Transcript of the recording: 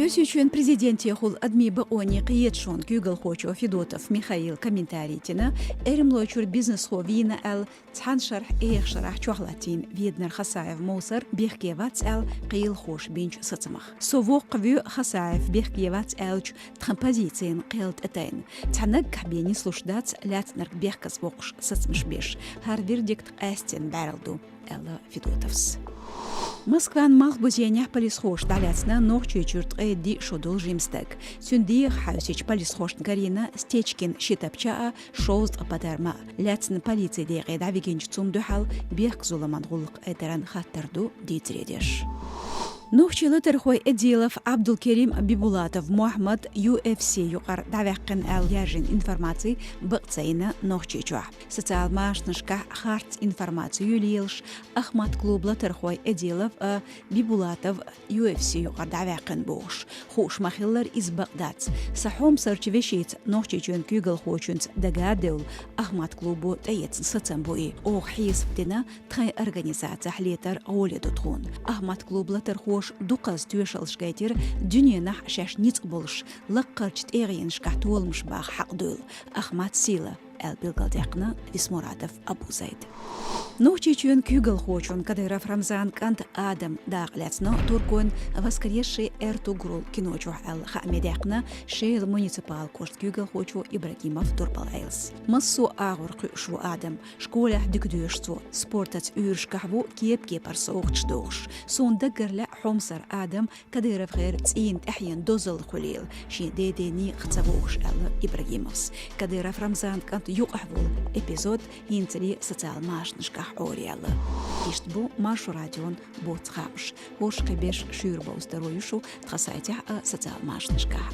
Союзючен президент ехул адми баони қиетшон Google хочо Федотов Михаил комментарийтина эримлочур бизнес хо вина эл цхан шарх эйх шарах чухлатин виднер Хасаев Моусер бехкевац эл қиил хош бинч сацамах. Совоқ вю Хасаев бехкевац элч тхампозициин қиилт этайн. Цханаг кабени слушдац лятнер бехкас воқш сацмыш беш. Хар вердикт эстен бәрілду Элла Федотовс. Москван мал бузенях полисхош даляцна нохчу чурт эдди шодол жимстек. Сюнди хаусич полисхош гарина стечкин шитапчаа шоуст ападарма. Ляцн полиция де гедавигинч цумдухал бех зуламан гулк этеран хаттарду дитредеш. Нухчи лытерхой Эдилов Абдулкерим Бибулатов Мухаммад UFC юқар давяққин әл яжин информации бұқцайна нухчи чуа. Социал машнышқа харт информацию юлиелш Ахмад клуб лытерхой Эдилов Бибулатов UFC юқар давяққин бош. Хуш махиллар из Багдад. Сахом сарчевешит нухчи чун кюгл хочунц дагадеул Ахмад клубу таецн сацамбуи. Ох хисптина тхай организация хлетар оледутхун. Ахмад клуб лытерхой دقز تويشلش كيتر دنيا نح شاش نيت بولش لقرجت إيرين شكحت ولمش باخ حق دول أخمات سيلة البلغالديقنا اسمراتف أبو زيد نوچيچون كيغل خوچون كديرف رمزان كانت آدم داغلاتنا توركون воскресший Эртугрул киночух эл хамедяқна шейл муниципал кошт кюгел хочу Ибрагимов турпалайлс. Массу агурқы шу Адам школа дикдюшцу спортац үйршкахву кепке парсоғчдоғш. Сонда герля хомсар Адам кадыров ғер цин тахьян дозыл хулил ши дедени хцавоғш эл Ибрагимовс. Кадыров Рамзан кант юқахвул эпизод хинтери социал машнышках ориалы. Иштбу маршу радион боцхамш. Хош қебеш шүрбау здоровьюшу тхасайтя социал машнышках.